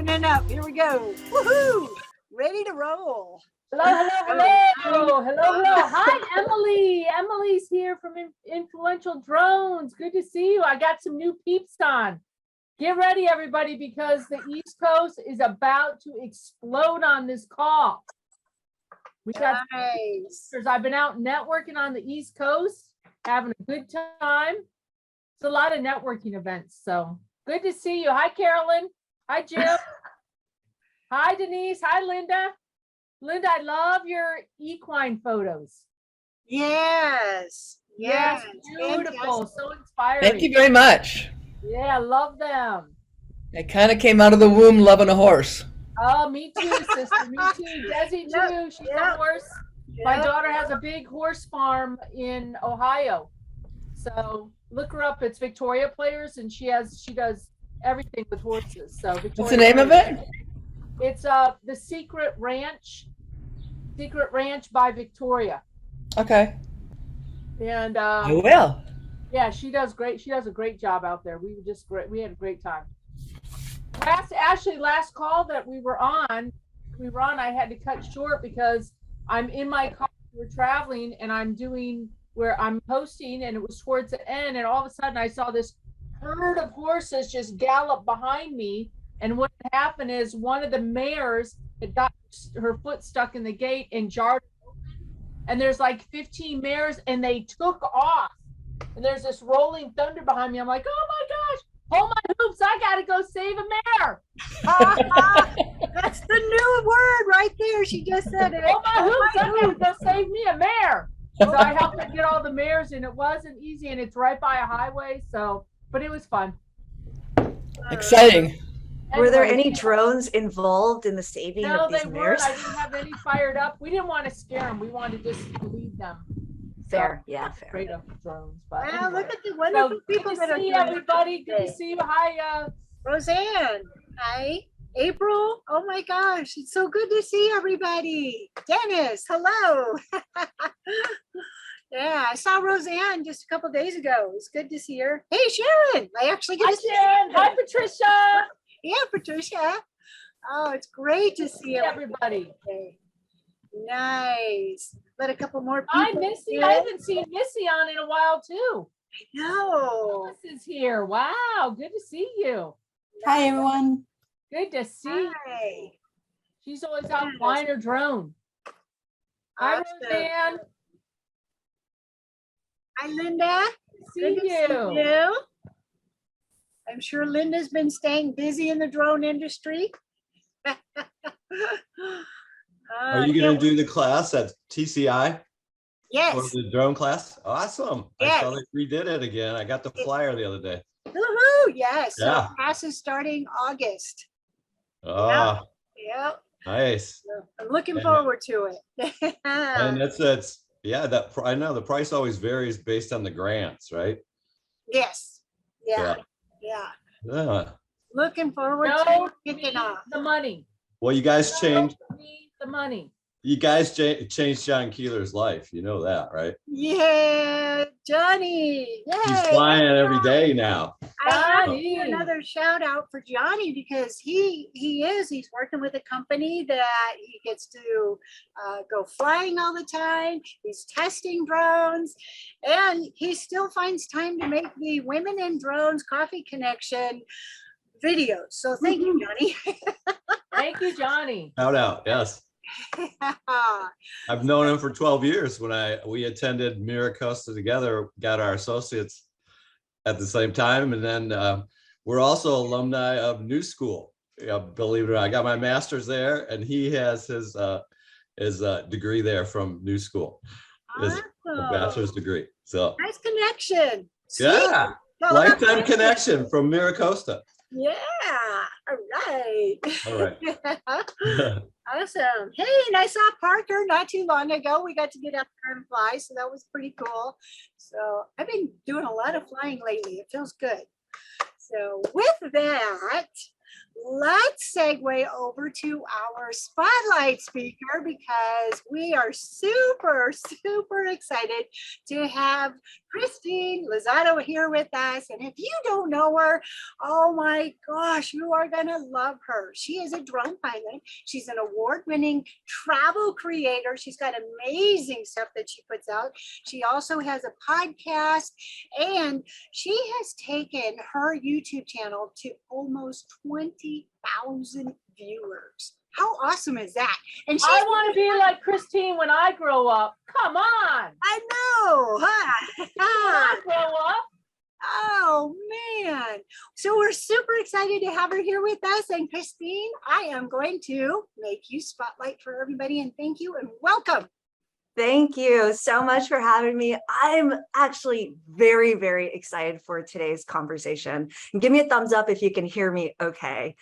opening up. Here we go. Woohoo! Ready to roll. Hello, hello, hello. Hello, hello. Hi, Emily. Emily's here from Influential Drones. Good to see you. I got some new peeps on. Get ready, everybody, because the East Coast is about to explode on this call. We got nice. I've been out networking on the East Coast, having a good time. It's a lot of networking events, so good to see you. Hi, Carolyn. Hi, Jim. Hi, Denise. Hi, Linda. Linda, I love your equine photos. Yes. Yes, beautiful. Fantastic. So inspiring. Thank you very much. Yeah, I love them. I kind of came out of the womb loving a horse. Oh, me too, sister. Me too. Desi too. She's a horse. My daughter has a big horse farm in Ohio. So look her up. It's Victoria Players, and she does everything with horses. So Victoria What's the name of it? It's the Secret Ranch by Victoria. Okay. And I will. yeah, she does great. She does a great job out there. We were just great. We had a great time. Last call that we were on, I had to cut short because I'm in my car. We're traveling and I'm doing where I'm hosting, and it was towards the end, and all of a sudden I saw this herd of horses just gallop behind me. And what happened is one of the mares had got her foot stuck in the gate and jarred it open. And there's like 15 mares and they took off. And there's this rolling thunder behind me. I'm like, oh my gosh, hold my hoops. I got to go save a mare. That's the new word right there. She just said it. Hold my hoops. I got to go save me a mare. So I helped her get all the mares, and it wasn't easy, and it's right by a highway. So, but it was fun. Exciting. Were there any drones involved in the saving of these mares? No, they weren't. I didn't have any fired up. We didn't want to scare them. We wanted to just lead them. Fair, so, yeah, fair. Straight up drones. But Wow, anyway. look at the wonderful people that are Good to see here. everybody. Good to see you. Hi, Roseanne. Hi. April. Oh my gosh, it's so good to see everybody. Dennis, hello. Yeah, I saw Roseanne just a couple days ago. It's good to see her. Hey, Sharon. I actually get Hi, to see Sharon. you. Hi, Patricia. Yeah, Patricia. Oh, it's great to see everybody. Nice. Let a couple more people. Hi, Missy. I haven't seen Missy on in a while too. No. Phyllis is here. Wow, good to see you. Hi, everyone. Good to see you. Hi. She's always out flying her drone. Hi, Awesome. Roseanne. Hi, Linda. Good to see you. I'm sure Linda's been staying busy in the drone industry. Are you going to do the class at TCI? Yes. Or the drone class? Awesome. Yes. I saw they redid it again. I got the flyer the other day. Woohoo! Yes. Yeah. So class is starting August. Ah, Yeah. nice. So I'm looking And- forward to it. And that's yeah, I know the price always varies based on the grants, right? Yes. Yeah. Yeah. Looking forward to Don't kicking need off. the money. Well, you guys changed Don't need the money. changed John Keeler's life. You know that, right? Yeah, Johnny. Yay. He's flying every day now. I have to Johnny. do another shout out for Johnny because he's working with a company that he gets to go flying all the time. He's testing drones, and he still finds time to make the Women in Drones Coffee Connection videos. So thank you, Johnny. Thank you, Johnny. Shout out, yes. I've known him for 12 years. When we attended Miracosta together, got our associates at the same time, and then we're also alumni of New School. Believe it or not, I got my master's there, and he has his degree there from New School, his bachelor's degree. So Nice connection. yeah, Well, lifetime connection from Miracosta. Yeah. All right. All right. Awesome. Hey, and I saw Parker not too long ago. We got to get up there and fly, so that was pretty cool. So I've been doing a lot of flying lately. It feels good. So with that, let's segue over to our spotlight speaker because we are super, super excited to have Christine Lozada here with us. And if you don't know her, oh my gosh, you are going to love her. She is a drone pilot. She's an award-winning travel creator. She's got amazing stuff that she puts out. She also has a podcast, and she has taken her YouTube channel to almost 20,000 viewers. How awesome is that? And I want to be like Christine when I grow up. Come on. I know. When I grow up. Oh man. So we're super excited to have her here with us. And Christine, I am going to make you spotlight for everybody, and thank you and welcome. Thank you so much for having me. I'm actually very, very excited for today's conversation. And give me a thumbs up if you can hear me okay.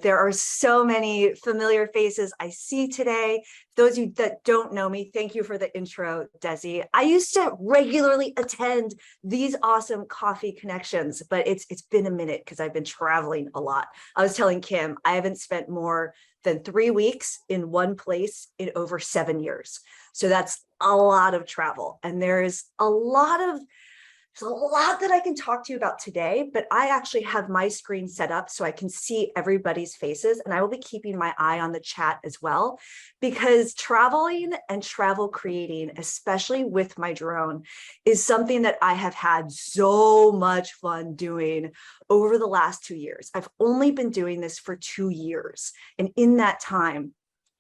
There are so many familiar faces I see today. Those of you that don't know me, thank you for the intro, Desi. I used to regularly attend these awesome coffee connections, but it's been a minute because I've been traveling a lot. I was telling Kim, I haven't spent more than 3 weeks in one place in over 7 years. So that's a lot of travel. And there's a lot that I can talk to you about today, but I actually have my screen set up so I can see everybody's faces, and I will be keeping my eye on the chat as well, because traveling and travel creating, especially with my drone, is something that I have had so much fun doing over the last 2 years. I've only been doing this for 2 years, and in that time,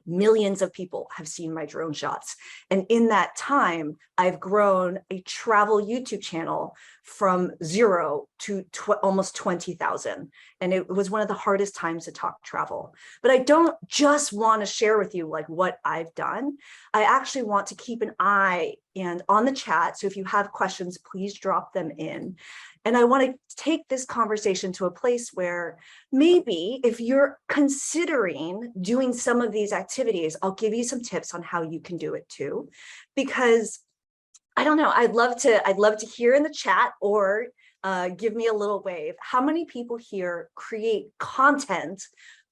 millions of people have seen my drone shots. And in that time, I've grown a travel YouTube channel from 0 to almost 20,000. And it was one of the hardest times to talk travel. But I don't just want to share with you like what I've done. I actually want to keep an eye and on the chat. So if you have questions, please drop them in. And I want to take this conversation to a place where maybe if you're considering doing some of these activities, I'll give you some tips on how you can do it too. Because I don't know, I'd love to hear in the chat, or give me a little wave. How many people here create content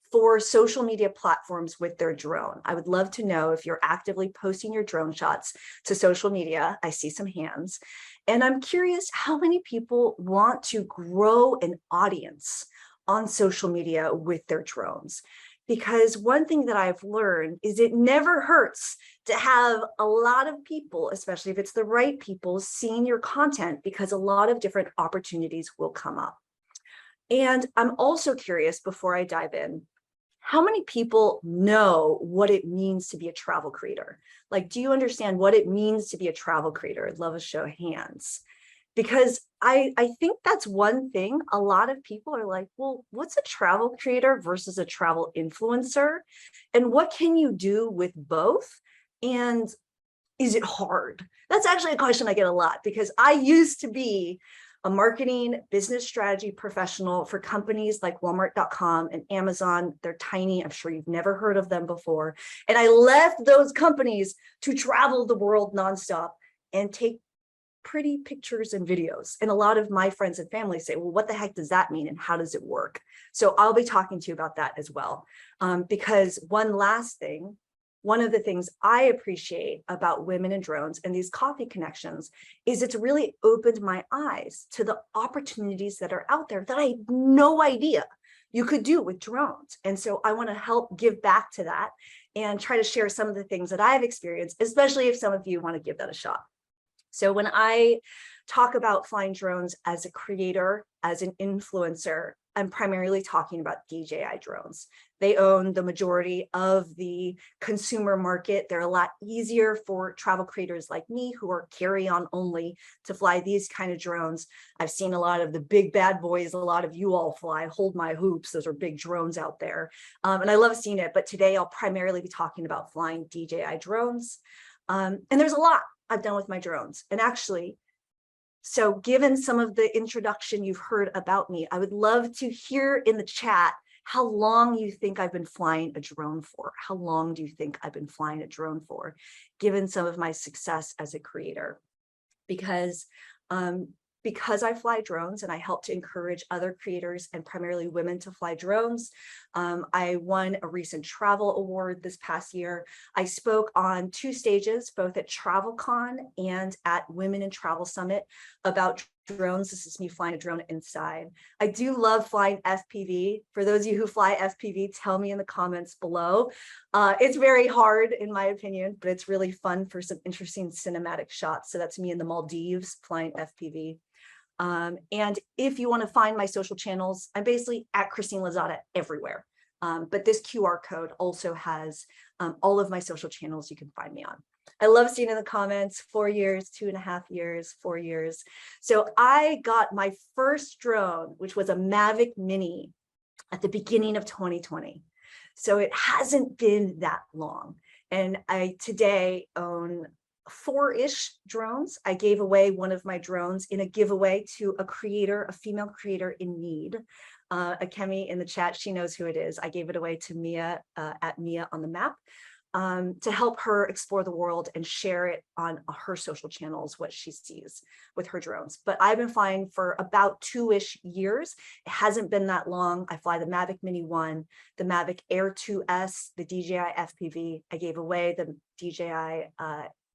for social media platforms with their drone? I would love to know if you're actively posting your drone shots to social media. I see some hands. And I'm curious how many people want to grow an audience on social media with their drones. Because one thing that I've learned is it never hurts to have a lot of people, especially if it's the right people, seeing your content, because a lot of different opportunities will come up. And I'm also curious, before I dive in, how many people know what it means to be a travel creator? Like, do you understand what it means to be a travel creator? I'd love a show of hands. Because I think that's one thing. A lot of people are like, well, what's a travel creator versus a travel influencer? And what can you do with both? And is it hard? That's actually a question I get a lot, because I used to be a marketing business strategy professional for companies like Walmart.com and Amazon. They're tiny. I'm sure you've never heard of them before. And I left those companies to travel the world nonstop and take pretty pictures and videos. And a lot of my friends and family say, well, what the heck does that mean? And how does it work? So I'll be talking to you about that as well. Because one last thing, one of the things I appreciate about Women in Drones and these coffee connections is it's really opened my eyes to the opportunities that are out there that I had no idea you could do with drones. And so I want to help give back to that and try to share some of the things that I've experienced, especially if some of you want to give that a shot. So when I talk about flying drones as a creator, as an influencer, I'm primarily talking about DJI drones. They own the majority of the consumer market. They're a lot easier for travel creators like me who are carry-on only to fly these kind of drones. I've seen a lot of the big bad boys, a lot of you all fly, hold my hoops. Those are big drones out there. And I love seeing it, but today I'll primarily be talking about flying DJI drones. And there's a lot I've done with my drones. And actually, so given some of the introduction you've heard about me, I would love to hear in the chat how long you think I've been flying a drone for. How long do you think I've been flying a drone for, given some of my success as a creator? Because because I fly drones and I help to encourage other creators and primarily women to fly drones. I won a recent travel award this past year. I spoke on 2 stages, both at TravelCon and at Women in Travel Summit about drones. This is me flying a drone inside. I do love flying FPV. For those of you who fly FPV, tell me in the comments below. It's very hard in my opinion, but it's really fun for some interesting cinematic shots. So that's me in the Maldives flying FPV. And if you want to find my social channels, I'm basically at Christine Lozada everywhere. But this QR code also has all of my social channels you can find me on. I love seeing in the comments 4 years, 2.5 years, 4 years. So I got my first drone, which was a Mavic Mini at the beginning of 2020. So it hasn't been that long. And I today own 4-ish drones. I gave away one of my drones in a giveaway to a creator, a female creator in need. Akemi in the chat, she knows who it is. I gave it away to Mia at Mia on the Map. To help her explore the world and share it on her social channels, what she sees with her drones. But I've been flying for about 2-ish years. It hasn't been that long. I fly the Mavic Mini 1, the Mavic Air 2S, the DJI FPV. I gave away the DJI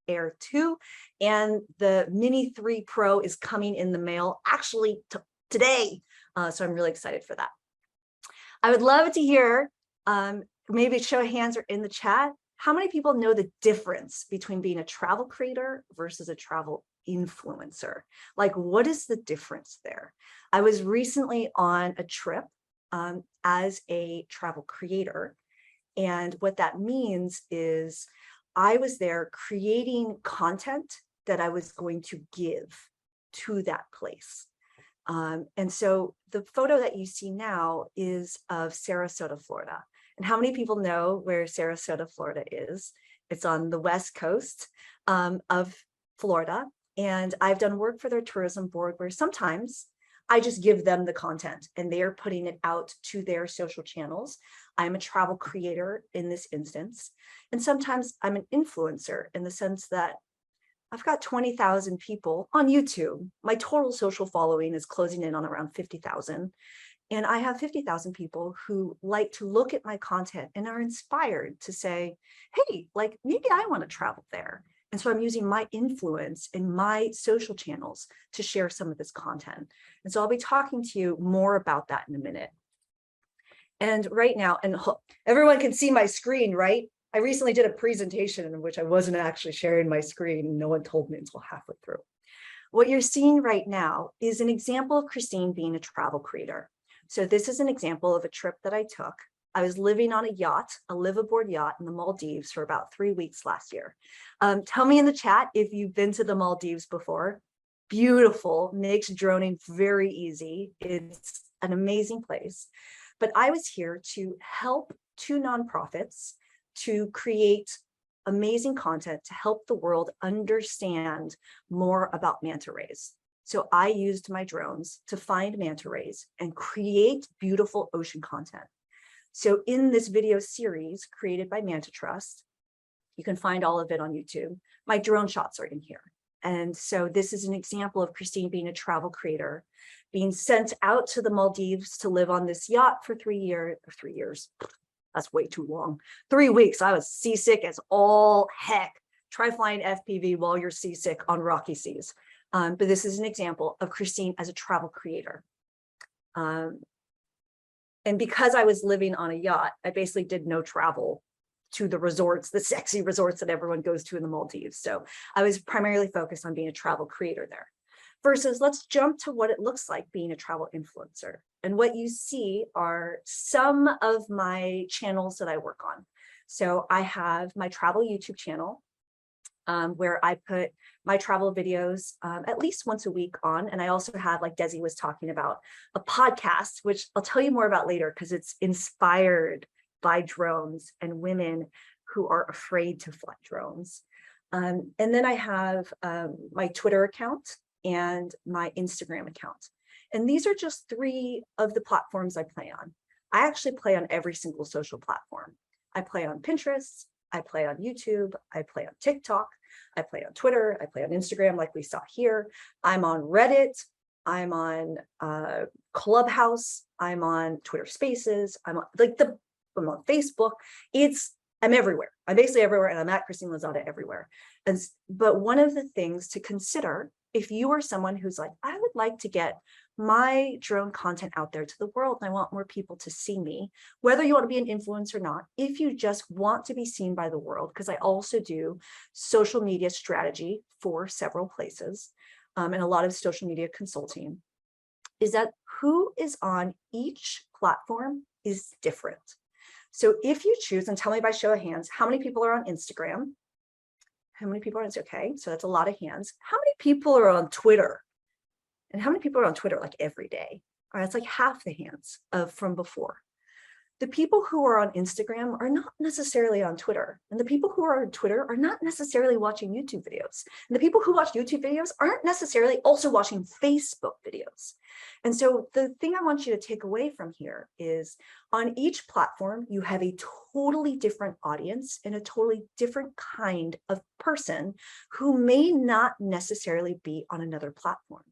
Air 2, and the Mini 3 Pro is coming in the mail actually today. So I'm really excited for that. I would love to hear, maybe show of hands or in the chat, how many people know the difference between being a travel creator versus a travel influencer? Like, what is the difference there? I was recently on a trip as a travel creator. And what that means is I was there creating content that I was going to give to that place. And so the photo that you see now is of Sarasota, Florida. And how many people know where Sarasota, Florida is? It's on the west coast of Florida. And I've done work for their tourism board where sometimes I just give them the content and they are putting it out to their social channels. I'm a travel creator in this instance. And sometimes I'm an influencer in the sense that I've got 20,000 people on YouTube. My total social following is closing in on around 50,000. And I have 50,000 people who like to look at my content and are inspired to say, hey, like maybe I want to travel there. And so I'm using my influence in my social channels to share some of this content. And so I'll be talking to you more about that in a minute. And right now, and everyone can see my screen, right? I recently did a presentation in which I wasn't actually sharing my screen. No one told me until halfway through. What you're seeing right now is an example of Christine being a travel creator. So this is an example of a trip that I took. I was living on a yacht, a live-aboard yacht in the Maldives for about 3 weeks last year. Tell me in the chat if you've been to the Maldives before. Beautiful, makes droning very easy. It's an amazing place. But I was here to help 2 nonprofits to create amazing content to help the world understand more about manta rays. So I used my drones to find manta rays and create beautiful ocean content. So in this video series created by Manta Trust, you can find all of it on YouTube. My drone shots are in here. And so this is an example of Christine being a travel creator, being sent out to the Maldives to live on this yacht for 3 years. That's way too long. 3 weeks. I was seasick as all heck. Try flying FPV while you're seasick on rocky seas. But this is an example of Christine as a travel creator. And because I was living on a yacht, I basically did no travel to the resorts, the sexy resorts that everyone goes to in the Maldives. So I was primarily focused on being a travel creator there. Versus, let's jump to what it looks like being a travel influencer. And what you see are some of my channels that I work on. So I have my travel YouTube channel, where I put my travel videos at least once a week on. And I also have, like Desi was talking about, a podcast, which I'll tell you more about later because it's inspired by drones and women who are afraid to fly drones. And then I have my Twitter account and my Instagram account. And these are just 3 of the platforms I play on. I actually play on every single social platform. I play on Pinterest, I play on YouTube, I play on TikTok, I play on Twitter, I play on Instagram like we saw here. I'm on Reddit, I'm on Clubhouse, I'm on Twitter Spaces, I'm on I'm on Facebook. I'm everywhere. I'm basically everywhere, and I'm at Christine Lozada everywhere. But one of the things to consider, if you are someone who's like, I would like to get my drone content out there to the world, and I want more people to see me, whether you want to be an influencer or not, if you just want to be seen by the world, because I also do social media strategy for several places, and a lot of social media consulting, is that who is on each platform is different. So if you choose, and tell me by show of hands, how many people are on Instagram? How many people are on Instagram? Okay, so that's a lot of hands. How many people are on Twitter? And how many people are on Twitter like every day? All right, it's like half the hands from before. The people who are on Instagram are not necessarily on Twitter. And the people who are on Twitter are not necessarily watching YouTube videos. And the people who watch YouTube videos aren't necessarily also watching Facebook videos. And so the thing I want you to take away from here is on each platform, you have a totally different audience and a totally different kind of person who may not necessarily be on another platform.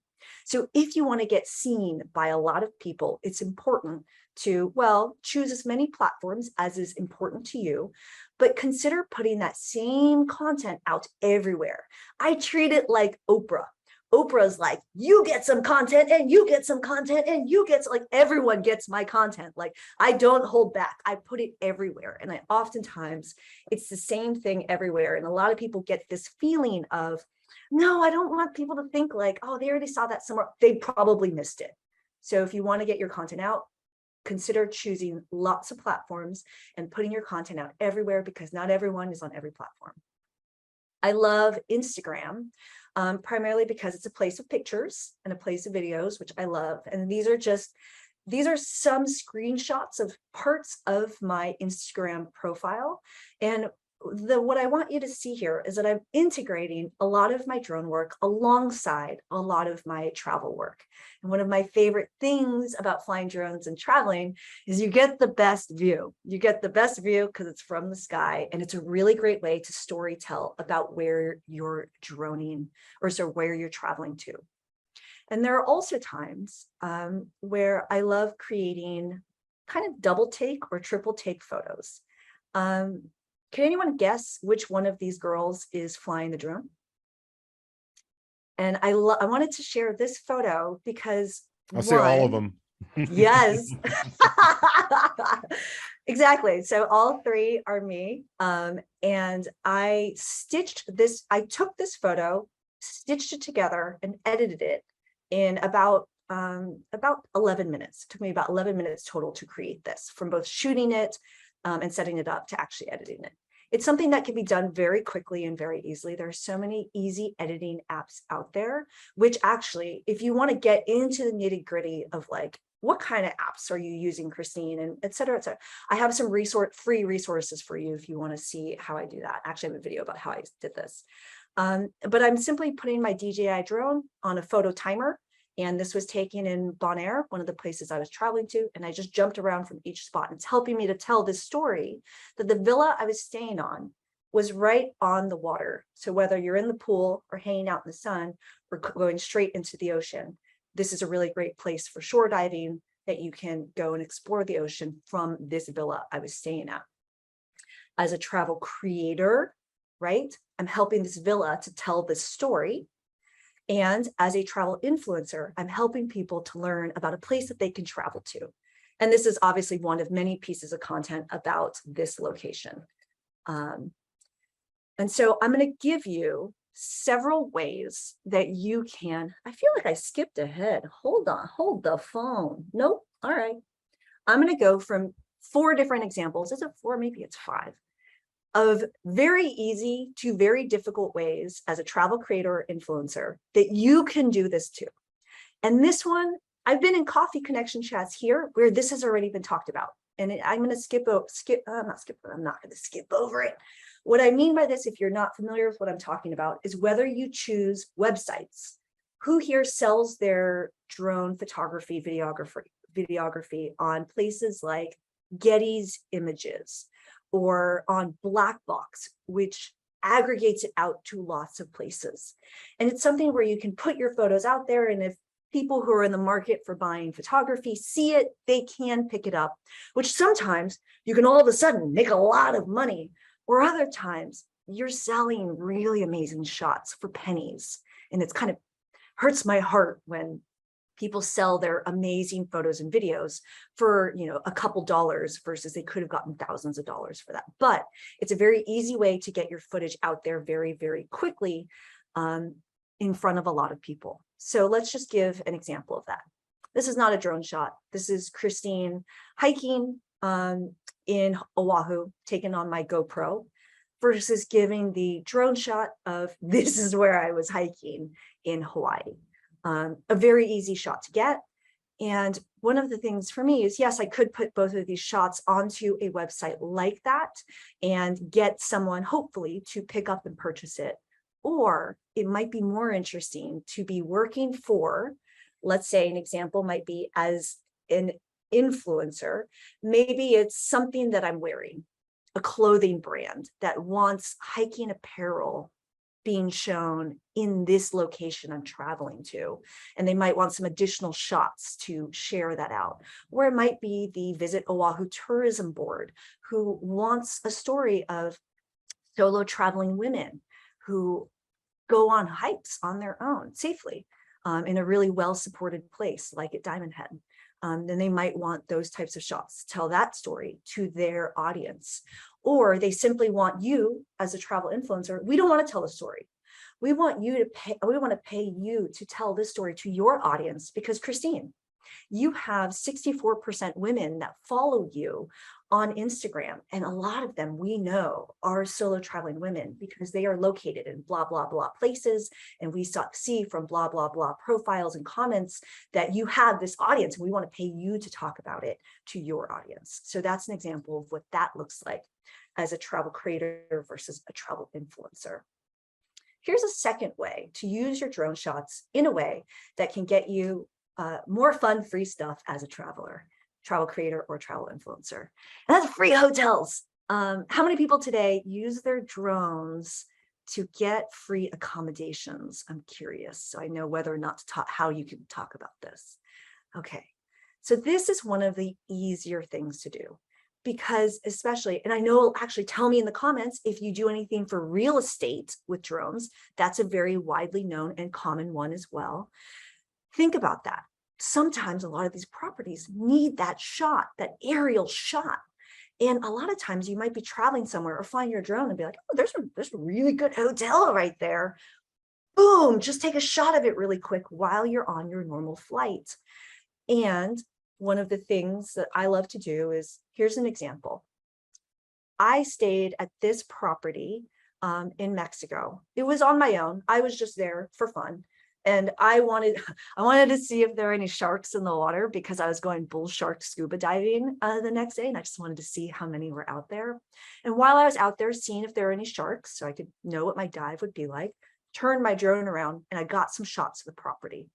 So if you want to get seen by a lot of people, it's important to, well, choose as many platforms as is important to you, but consider putting that same content out everywhere. I treat it like Oprah. Oprah's like, you get some content and you get some content and you get, like, everyone gets my content. Like, I don't hold back. I put it everywhere. And I oftentimes, it's the same thing everywhere. And a lot of people get this feeling of, no, I don't want people to think like, oh, they already saw that somewhere. They probably missed it. So if you want to get your content out, consider choosing lots of platforms and putting your content out everywhere, because not everyone is on every platform. I love Instagram, primarily because it's a place of pictures and a place of videos, which I love. And these are some screenshots of parts of my Instagram profile. And what I want you to see here is that I'm integrating a lot of my drone work alongside a lot of my travel work. And one of my favorite things about flying drones and traveling is you get the best view. You get the best view because it's from the sky, and it's a really great way to story tell about where you're droning, or so where you're traveling to. And there are also times where I love creating kind of double take or triple take photos. Can anyone guess which one of these girls is flying the drone? And I wanted to share this photo because I'll say all of them. Yes, exactly. So all three are me. And I took this photo, stitched it together, and edited it in about 11 minutes. It took me about 11 minutes total to create this, from both shooting it and setting it up to actually editing it. It's something that can be done very quickly and very easily. There are so many easy editing apps out there, which actually, if you want to get into the nitty gritty of like, what kind of apps are you using, Christine, and et cetera, I have some free resources for you if you want to see how I do that. Actually, I have a video about how I did this. But I'm simply putting my DJI drone on a photo timer. And this was taken in Bonaire, one of the places I was traveling to. And I just jumped around from each spot. It's helping me to tell this story that the villa I was staying on was right on the water. So whether you're in the pool or hanging out in the sun or going straight into the ocean, this is a really great place for shore diving, that you can go and explore the ocean from this villa I was staying at. As a travel creator, right, I'm helping this villa to tell this story. And as a travel influencer, I'm helping people to learn about a place that they can travel to. And this is obviously one of many pieces of content about this location. And so I'm going to give you several ways that you can, I feel like I skipped ahead. Hold on, hold the phone. Nope. All right. I'm going to go from 4 different examples. Is it 4? Maybe it's 5. Of very easy to very difficult ways as a travel creator or influencer that you can do this too. And this one, I've been in coffee connection chats here where this has already been talked about. And I'm going to I'm not going to skip over it. What I mean by this, if you're not familiar with what I'm talking about, is whether you choose websites. Who here sells their drone photography, videography on places like Getty's Images, or on Black Box, which aggregates it out to lots of places. And it's something where you can put your photos out there, and if people who are in the market for buying photography see it, they can pick it up, which sometimes you can all of a sudden make a lot of money, or other times you're selling really amazing shots for pennies. And it's kind of hurts my heart when people sell their amazing photos and videos for, a couple dollars versus they could have gotten thousands of dollars for that. But it's a very easy way to get your footage out there very, very quickly in front of a lot of people. So let's just give an example of that. This is not a drone shot. This is Christine hiking in Oahu, taken on my GoPro, versus giving the drone shot of this is where I was hiking in Hawaii. A very easy shot to get. And one of the things for me is, yes, I could put both of these shots onto a website like that and get someone hopefully to pick up and purchase it. Or it might be more interesting to be working for, let's say an example might be as an influencer. Maybe it's something that I'm wearing, a clothing brand that wants hiking apparel being shown in this location I'm traveling to. And they might want some additional shots to share that out. Or it might be the Visit Oahu Tourism Board who wants a story of solo traveling women who go on hikes on their own safely in a really well-supported place like at Diamond Head. Then they might want those types of shots to tell that story to their audience. Or they simply want you as a travel influencer. We don't want to tell a story. We want you to pay, we want to pay you to tell this story to your audience because Christine, you have 64% women that follow you on Instagram. And a lot of them we know are solo traveling women because they are located in blah, blah, blah places. And we see from blah, blah, blah profiles and comments that you have this audience. And we want to pay you to talk about it to your audience. So that's an example of what that looks like as a travel creator versus a travel influencer. Here's a second way to use your drone shots in a way that can get you more fun, free stuff as a traveler, travel creator, or travel influencer. And that's free hotels. How many people today use their drones to get free accommodations? I'm curious. So I know whether or not to talk, how you can talk about this. Okay. So this is one of the easier things to do because especially, and I know actually tell me in the comments if you do anything for real estate with drones. That's a very widely known and common one as well. Think about that. Sometimes a lot of these properties need that shot, that aerial shot. And a lot of times you might be traveling somewhere or flying your drone and be like, oh, there's a really good hotel right there. Boom, just take a shot of it really quick while you're on your normal flight. And one of the things that I love to do is, here's an example. I stayed at this property in Mexico. It was on my own. I was just there for fun. And I wanted to see if there are any sharks in the water because I was going bull shark scuba diving the next day. And I just wanted to see how many were out there. And while I was out there seeing if there were any sharks, so I could know what my dive would be like, turned my drone around and I got some shots of the property.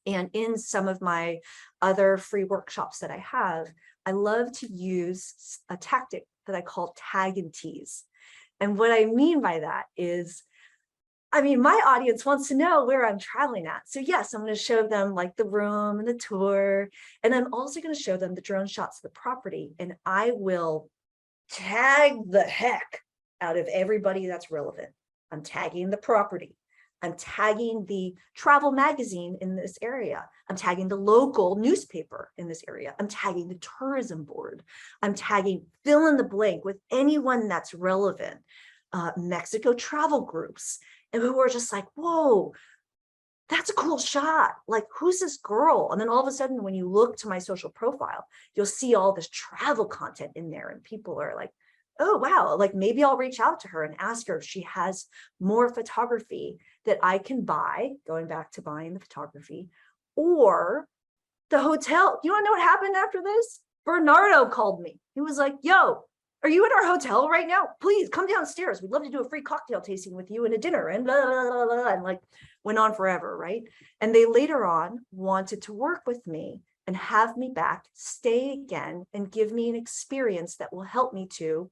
And in some of my other free workshops that I have, I love to use a tactic that I call tag and tease. And what I mean by that is, my audience wants to know where I'm traveling at. So yes, I'm going to show them like the room and the tour. And I'm also going to show them the drone shots of the property. And I will tag the heck out of everybody that's relevant. I'm tagging the property. I'm tagging the travel magazine in this area. I'm tagging the local newspaper in this area. I'm tagging the tourism board. I'm tagging fill in the blank with anyone that's relevant. Mexico travel groups. And who are just like, whoa, that's a cool shot. Like, who's this girl? And then all of a sudden, when you look to my social profile, you'll see all this travel content in there. And people are like, oh, wow, like maybe I'll reach out to her and ask her if she has more photography that I can buy, going back to buying the photography, or the hotel. You want to know what happened after this? Bernardo called me. He was like, yo, are you in our hotel right now? Please come downstairs. We'd love to do a free cocktail tasting with you and a dinner and blah, blah, blah, blah, and like went on forever, right? And they later on wanted to work with me and have me back, stay again, and give me an experience that will help me to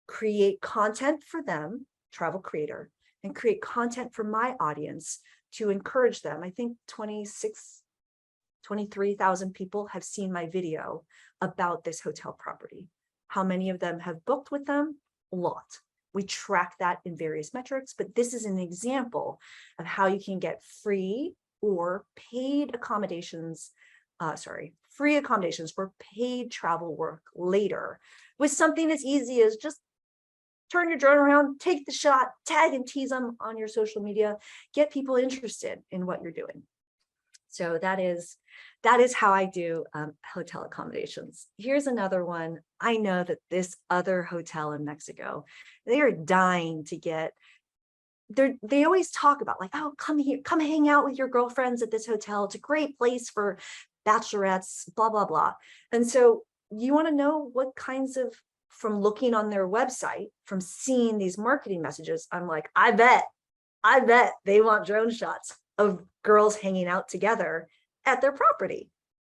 create content for them, travel creator, and create content for my audience to encourage them. I think 23,000 people have seen my video about this hotel property. How many of them have booked with them? A lot. We track that in various metrics, but this is an example of how you can get free or paid accommodations, free accommodations for paid travel work later with something as easy as just turn your drone around, take the shot, tag and tease them on your social media, get people interested in what you're doing. So that is how I do hotel accommodations. Here's another one. I know that this other hotel in Mexico, they are dying to get, they always talk about like, oh, come here, come hang out with your girlfriends at this hotel. It's a great place for bachelorettes, blah, blah, blah. And so you want to know what kinds of, from looking on their website, from seeing these marketing messages, I'm like, I bet they want drone shots of girls hanging out together at their property.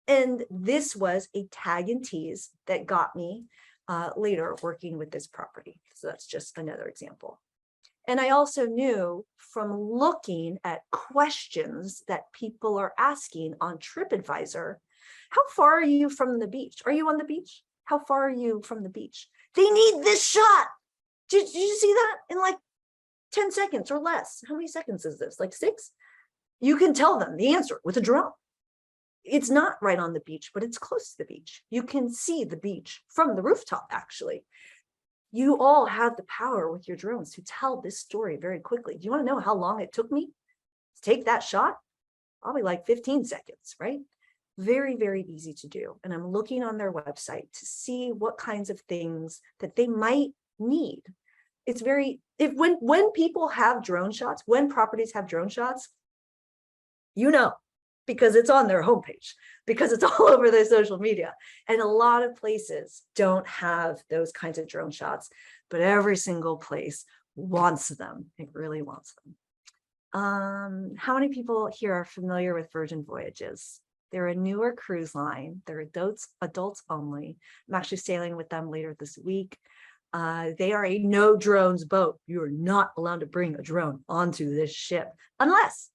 And this was a tag and tease that got me later working with this property. So that's just another example. And I also knew from looking at questions that people are asking on TripAdvisor, how far are you from the beach? Are you on the beach? How far are you from the beach? They need this shot. Did you see that in like 10 seconds or less? How many seconds is this? Like 6? You can tell them the answer with a drone. It's not right on the beach, but it's close to the beach. You can see the beach from the rooftop, actually. You all have the power with your drones to tell this story very quickly. Do you want to know how long it took me to take that shot? Probably like 15 seconds, right? Very, very easy to do. And I'm looking on their website to see what kinds of things that they might need. It's very, when people have drone shots, when properties have drone shots, you know, because it's on their homepage, because it's all over their social media. And a lot of places don't have those kinds of drone shots, but every single place wants them. It really wants them. How many people here are familiar with Virgin Voyages? They're a newer cruise line. They're adults only. I'm actually sailing with them later this week. They are a no drones boat. You are not allowed to bring a drone onto this ship unless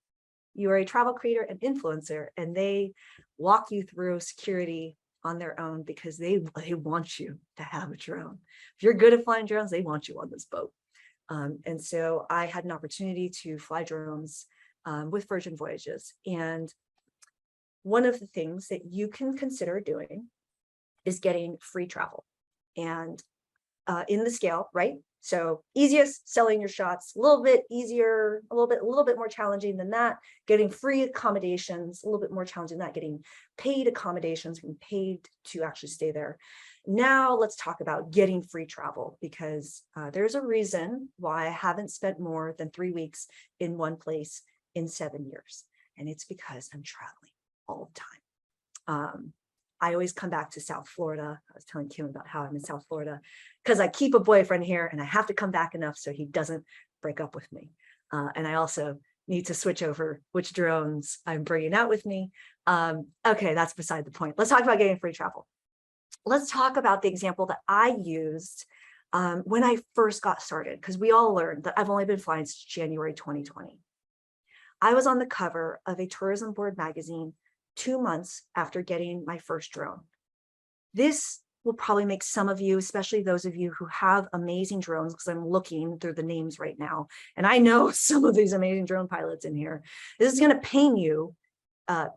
you are a travel creator and influencer, and they walk you through security on their own because they want you to have a drone. If you're good at flying drones, they want you on this boat. And so I had an opportunity to fly drones with Virgin Voyages. And one of the things that you can consider doing is getting free travel. And in the scale, right? So easiest, selling your shots, a little bit easier, a little bit more challenging than that. Getting free accommodations, a little bit more challenging than that. Getting paid accommodations, being paid to actually stay there. Now let's talk about getting free travel, because there's a reason why I haven't spent more than 3 weeks in one place in 7 years. And it's because I'm traveling all the time. I always come back to South Florida. I was telling Kim about how I'm in South Florida because I keep a boyfriend here and I have to come back enough so he doesn't break up with me. And I also need to switch over which drones I'm bringing out with me. Okay, that's beside the point. Let's talk about getting free travel. Let's talk about the example that I used when I first got started, because we all learned that I've only been flying since January 2020. I was on the cover of a tourism board magazine 2 months after getting my first drone. This will probably make some of you, especially those of you who have amazing drones, because I'm looking through the names right now, and I know some of these amazing drone pilots in here. This is going to pain you,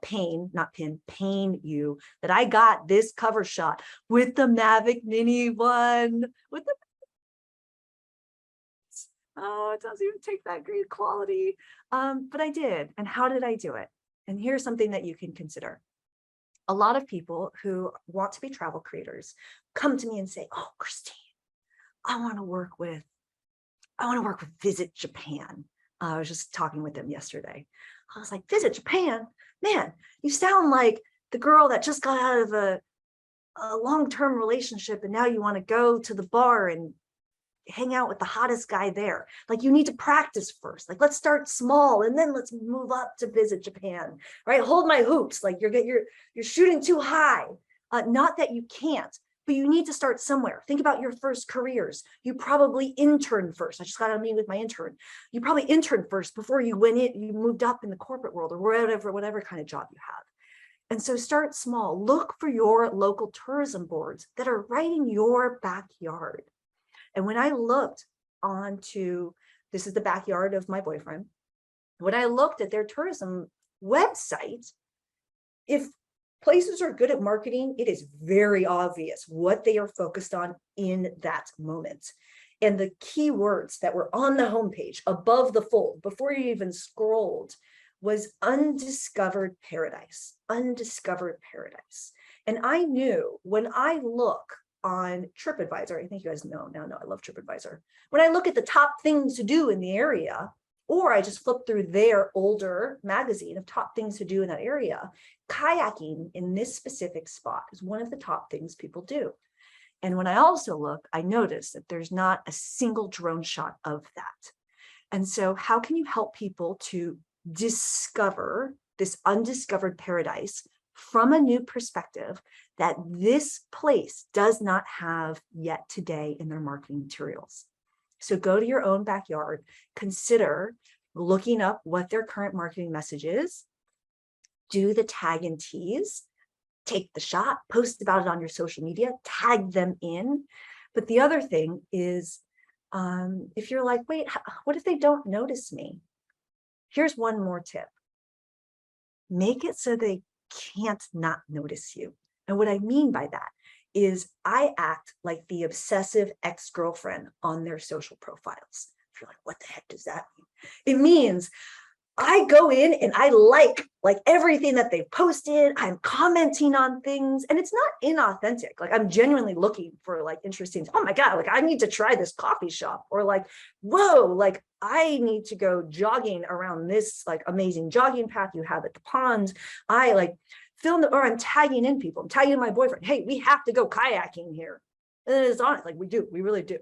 pain you that I got this cover shot with the Mavic Mini 1, with the, oh, it doesn't even take that great quality, but I did. And how did I do it? And here's something that you can consider. A lot of people who want to be travel creators come to me and say, oh, Christine, I want to work with Visit Japan. I was just talking with them yesterday. I was like, Visit Japan? Man, you sound like the girl that just got out of a long-term relationship and now you want to go to the bar and hang out with the hottest guy there. Like, you need to practice first. Like, let's start small and then let's move up to Visit Japan, right? Hold my hoops. Like, you're shooting too high. Not that you can't, but you need to start somewhere. Think about your first careers. You probably interned first. I just got on meeting with my intern. You probably interned first before you went in, you moved up in the corporate world or whatever kind of job you have. And so start small. Look for your local tourism boards that are right in your backyard. And when I looked onto, this is the backyard of my boyfriend, when I looked at their tourism website, if places are good at marketing, it is very obvious what they are focused on in that moment. And the keywords that were on the homepage above the fold, before you even scrolled, was undiscovered paradise, undiscovered paradise. And I knew when I look on TripAdvisor, I think you guys know now, I love TripAdvisor. When I look at the top things to do in the area, or I just flip through their older magazine of top things to do in that area, kayaking in this specific spot is one of the top things people do. And when I also look, I notice that there's not a single drone shot of that. And so how can you help people to discover this undiscovered paradise from a new perspective that this place does not have yet today in their marketing materials? So go to your own backyard, consider looking up what their current marketing message is, do the tag and tease, take the shot, post about it on your social media, tag them in. But the other thing is, if you're like, wait, what if they don't notice me? Here's one more tip. Make it so they can't not notice you. And what I mean by that is I act like the obsessive ex-girlfriend on their social profiles. If you're like, what the heck does that mean? It means I go in and I like everything that they've posted. I'm commenting on things, and it's not inauthentic. Like I'm genuinely looking for like interesting, oh my God, like I need to try this coffee shop, or like, whoa, like I need to go jogging around this like amazing jogging path you have at the pond. I like film or I'm tagging in people. I'm tagging my boyfriend. Hey, we have to go kayaking here. And it's honest, like we really do.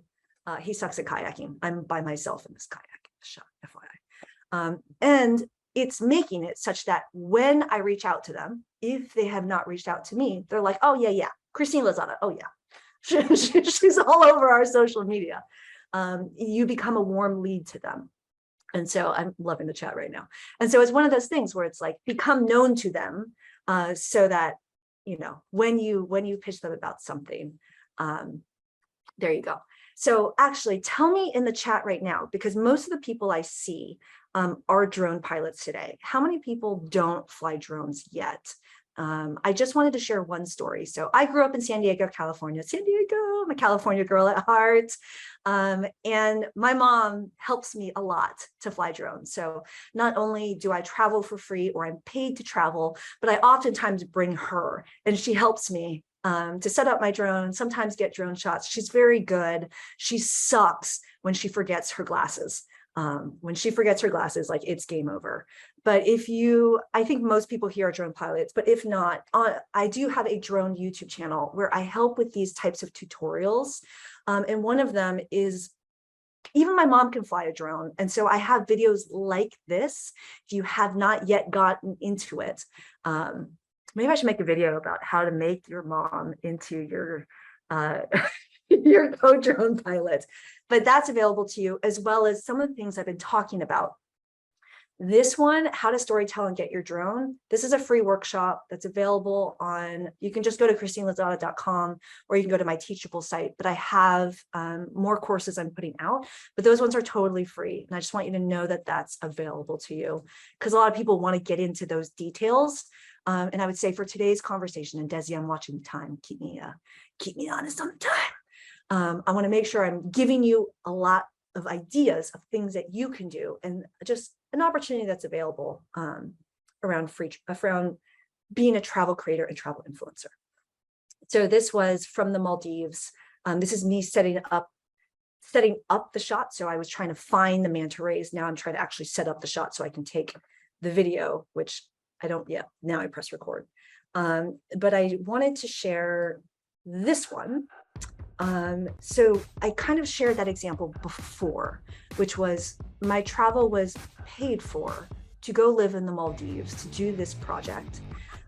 He sucks at kayaking. I'm by myself in this kayak shot, FYI. And it's making it such that when I reach out to them, if they have not reached out to me, they're like, oh yeah, Christine Lozada. Oh yeah, she's all over our social media. You become a warm lead to them. And so I'm loving the chat right now. And so it's one of those things where it's like become known to them, so that, you know, when you pitch them about something, there you go. So actually tell me in the chat right now, because most of the people I see are drone pilots today. How many people don't fly drones yet? I just wanted to share one story. So I grew up in San Diego, California. San Diego, I'm a California girl at heart. And my mom helps me a lot to fly drones. So not only do I travel for free or I'm paid to travel, but I oftentimes bring her and she helps me to set up my drone, sometimes get drone shots. She's very good. She sucks when she forgets her glasses. When she forgets her glasses, like it's game over. But if you, I think most people here are drone pilots, but if not, I do have a drone YouTube channel where I help with these types of tutorials. And one of them is, even my mom can fly a drone. And so I have videos like this. If you have not yet gotten into it, maybe I should make a video about how to make your mom into your your co-drone pilot. But that's available to you, as well as some of the things I've been talking about. This one, how to storytell and get your drone. This is a free workshop that's available on, you can just go to christinelozada.com, or you can go to my Teachable site, but I have more courses I'm putting out, but those ones are totally free. And I just want you to know that that's available to you, because a lot of people want to get into those details. And I would say for today's conversation, and Desi, I'm watching the time, keep me honest on the time. I want to make sure I'm giving you a lot of ideas of things that you can do, and just an opportunity that's available around being a travel creator and travel influencer. So this was from the Maldives. This is me setting up the shot. So I was trying to find the manta rays. Now I'm trying to actually set up the shot so I can take the video, which I don't yet. Now I press record. But I wanted to share this one. So I kind of shared that example before, which was my travel was paid for to go live in the Maldives to do this project.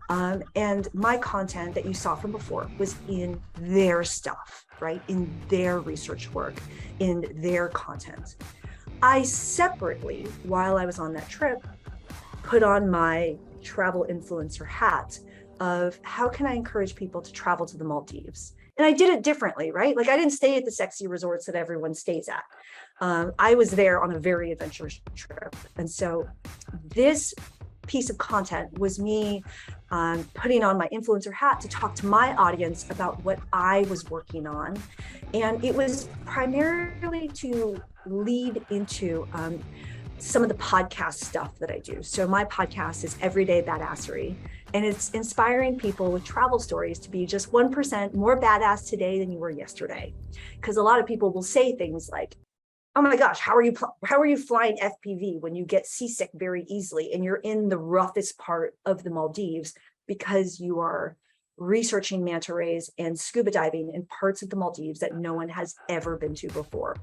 And my content that you saw from before was in their stuff, right? In their research work, in their content. I separately, while I was on that trip, put on my travel influencer hat of how can I encourage people to travel to the Maldives? And I did it differently, right? Like I didn't stay at the sexy resorts that everyone stays at. I was there on a very adventurous trip. And so this piece of content was me putting on my influencer hat to talk to my audience about what I was working on. And it was primarily to lead into some of the podcast stuff that I do. So my podcast is Everyday Badassery, and it's inspiring people with travel stories to be just 1% more badass today than you were yesterday. Because a lot of people will say things like, oh my gosh, how are you flying FPV when you get seasick very easily and you're in the roughest part of the Maldives because you are researching manta rays and scuba diving in parts of the Maldives that no one has ever been to before.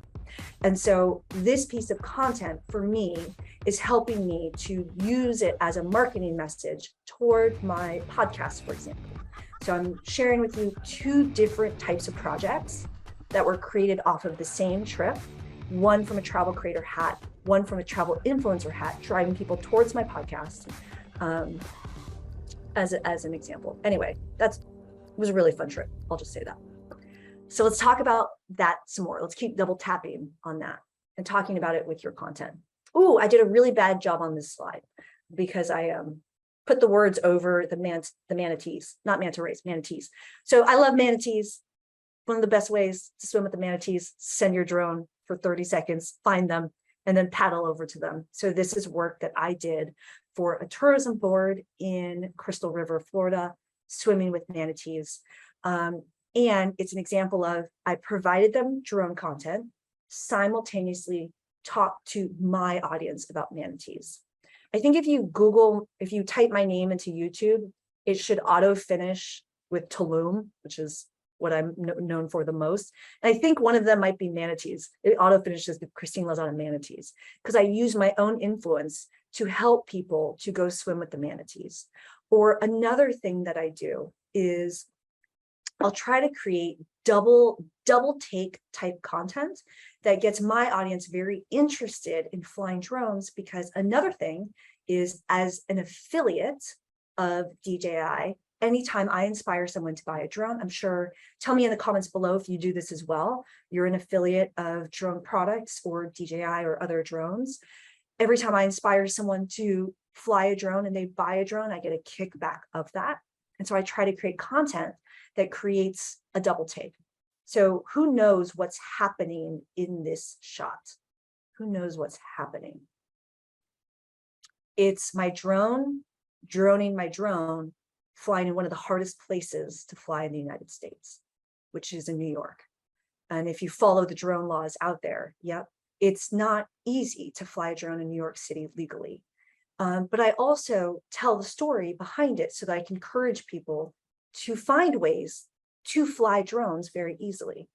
And so this piece of content for me is helping me to use it as a marketing message toward my podcast, for example. So I'm sharing with you 2 different types of projects that were created off of the same trip, one from a travel creator hat, one from a travel influencer hat, driving people towards my podcast. As an example. Anyway, it was a really fun trip. I'll just say that. So let's talk about that some more. Let's keep double tapping on that and talking about it with your content. Ooh, I did a really bad job on this slide because I put the words over the manatees, not manta rays, manatees. So I love manatees. One of the best ways to swim with the manatees, send your drone for 30 seconds, find them, and then paddle over to them. So this is work that I did for a tourism board in Crystal River, Florida, swimming with manatees. And it's an example of, I provided them drone content, simultaneously talk to my audience about manatees. I think if you type my name into YouTube, it should auto finish with Tulum, which is what I'm known for the most. And I think one of them might be manatees. It auto finishes with Christine Lozada manatees, because I use my own influence to help people to go swim with the manatees. Or another thing that I do is I'll try to create double take type content that gets my audience very interested in flying drones, because another thing is, as an affiliate of DJI, anytime I inspire someone to buy a drone, I'm sure, tell me in the comments below if you do this as well. You're an affiliate of drone products or DJI or other drones. Every time I inspire someone to fly a drone and they buy a drone, I get a kickback of that. And so I try to create content that creates a double take. So who knows what's happening in this shot? Who knows what's happening? It's my drone, droning my drone, flying in one of the hardest places to fly in the United States, which is in New York. And if you follow the drone laws out there, yep, it's not easy to fly a drone in New York City legally. But I also tell the story behind it so that I can encourage people to find ways to fly drones very easily.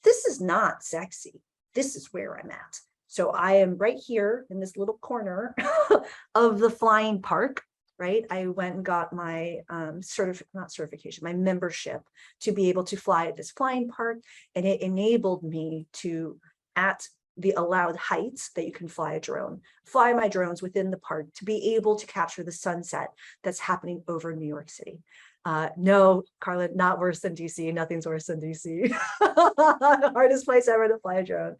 This is not sexy. This is where I'm at. So I am right here in this little corner of the flying park, right? I went and got my my membership to be able to fly at this flying park. And it enabled me to, at the allowed heights that you can fly a drone, fly my drones within the park to be able to capture the sunset that's happening over New York City. No, Carla, not worse than DC. Nothing's worse than DC. The hardest place ever to fly a drone.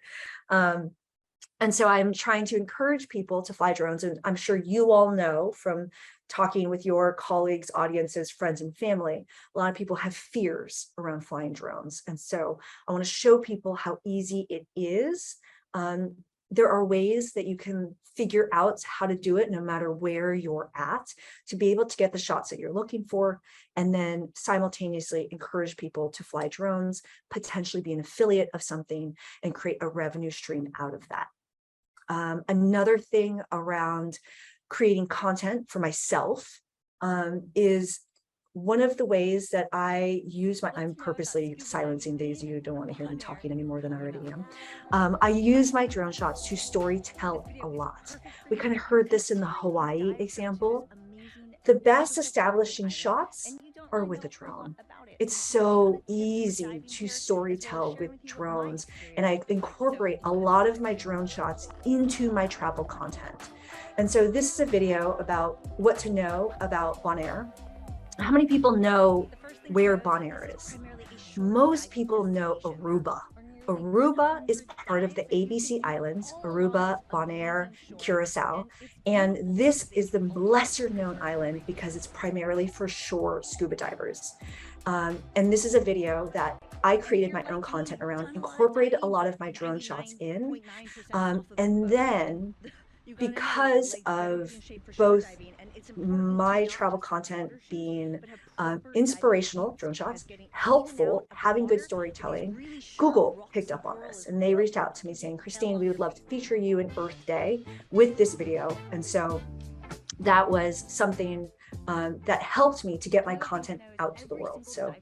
And so I'm trying to encourage people to fly drones. And I'm sure you all know from talking with your colleagues, audiences, friends, and family, a lot of people have fears around flying drones. And so I want to show people how easy it is. There are ways that you can figure out how to do it no matter where you're at, to be able to get the shots that you're looking for, and then simultaneously encourage people to fly drones, potentially be an affiliate of something, and create a revenue stream out of that. Another thing around creating content for myself is one of the ways that I use I'm purposely silencing Daisy. You don't want to hear me talking any more than I already am. I use my drone shots to story tell a lot. We kind of heard this in the Hawaii example. The best establishing shots are with a drone. It's so easy to storytell with drones, and I incorporate a lot of my drone shots into my travel content. And so this is a video about what to know about Bonaire. How many people know where Bonaire is? Most people know Aruba. Aruba is part of the ABC Islands, Aruba, Bonaire, Curacao, and this is the lesser known island because it's primarily for shore scuba divers. And this is a video that I created my own content around, incorporated a lot of my drone shots in, and then because of both my travel content being inspirational, drone shots, helpful, having good storytelling, Google picked up on this and they reached out to me saying, Christine, we would love to feature you in Earth Day with this video. And so that was something that helped me to get my content out to the world. So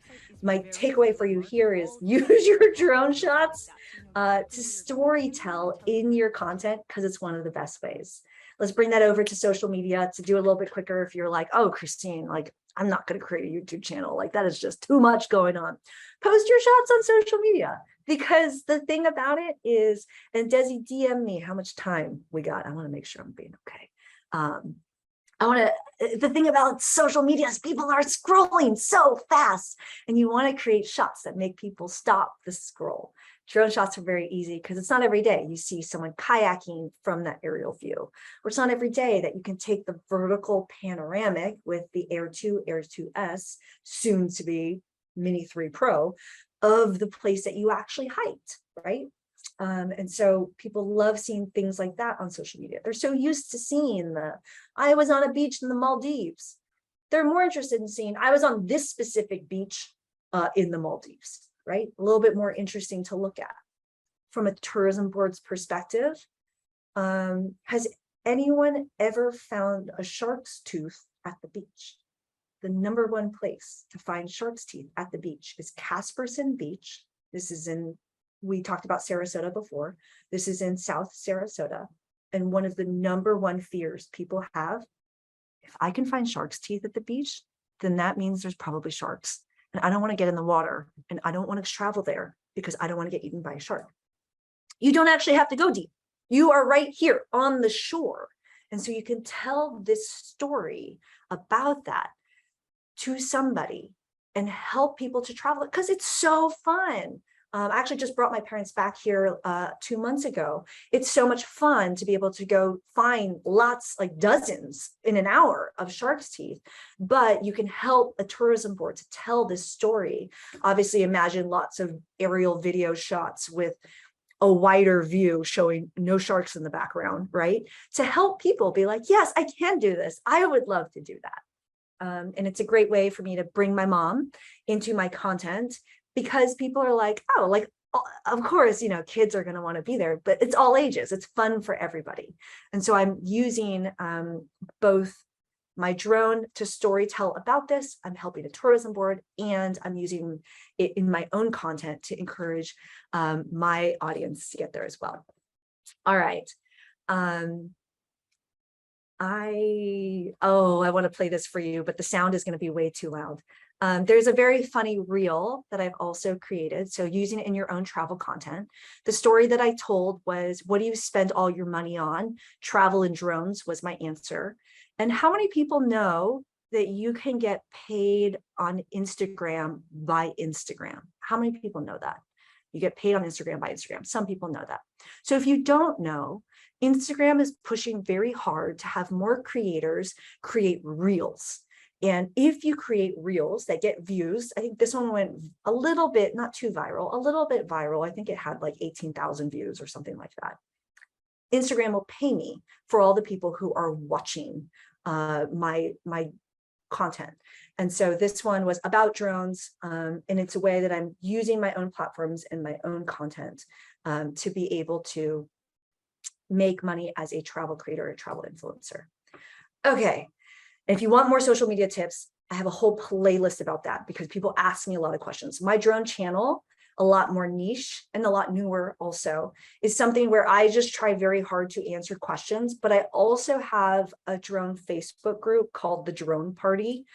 my takeaway for you here is use your drone shots to storytell in your content because it's one of the best ways. Let's bring that over to social media to do a little bit quicker. If you're like, oh, Christine, like, I'm not going to create a YouTube channel. Like, that is just too much going on. Post your shots on social media, because the thing about it is, and Desi, DM me how much time we got. I want to make sure I'm being okay. The thing about social media is people are scrolling so fast, and you want to create shots that make people stop the scroll. Drone shots are very easy because it's not every day you see someone kayaking from that aerial view, or it's not every day that you can take the vertical panoramic with the Air 2, Air 2S, soon to be Mini 3 Pro, of the place that you actually hiked, right? And so people love seeing things like that on social media. They're so used to seeing I was on a beach in the Maldives. They're more interested in seeing, I was on this specific beach in the Maldives, right? A little bit more interesting to look at. From a tourism board's perspective, has anyone ever found a shark's tooth at the beach? The #1 place to find shark's teeth at the beach is Casperson Beach. This is we talked about Sarasota before. This is in South Sarasota. And one of the #1 fears people have, if I can find shark's teeth at the beach, then that means there's probably sharks. And I don't want to get in the water, and I don't want to travel there because I don't want to get eaten by a shark. You don't actually have to go deep. You are right here on the shore. And so you can tell this story about that to somebody and help people to travel because it's so fun. I actually just brought my parents back here 2 months ago. It's so much fun to be able to go find lots, like dozens in an hour of shark's teeth, but you can help a tourism board to tell this story. Obviously, imagine lots of aerial video shots with a wider view showing no sharks in the background, right? To help people be like, yes, I can do this. I would love to do that. And it's a great way for me to bring my mom into my content, because people are like, oh, like, of course, kids are going to want to be there, but it's all ages. It's fun for everybody. And so I'm using both my drone to storytell about this. I'm helping a tourism board, and I'm using it in my own content to encourage my audience to get there as well. All right. I want to play this for you, but the sound is going to be way too loud. There's a very funny reel that I've also created. So using it in your own travel content. The story that I told was, what do you spend all your money on? Travel and drones was my answer. And how many people know that you can get paid on Instagram by Instagram? How many people know that? You get paid on Instagram by Instagram. Some people know that. So if you don't know, Instagram is pushing very hard to have more creators create reels. And if you create reels that get views, I think this one went a little bit, not too viral, a little bit viral. I think it had like 18,000 views or something like that. Instagram will pay me for all the people who are watching my content. And so this one was about drones, and it's a way that I'm using my own platforms and my own content to be able to make money as a travel creator, a travel influencer. Okay. If you want more social media tips, I have a whole playlist about that because people ask me a lot of questions. My drone channel, a lot more niche and a lot newer also, is something where I just try very hard to answer questions, but I also have a drone Facebook group called the Drone Party,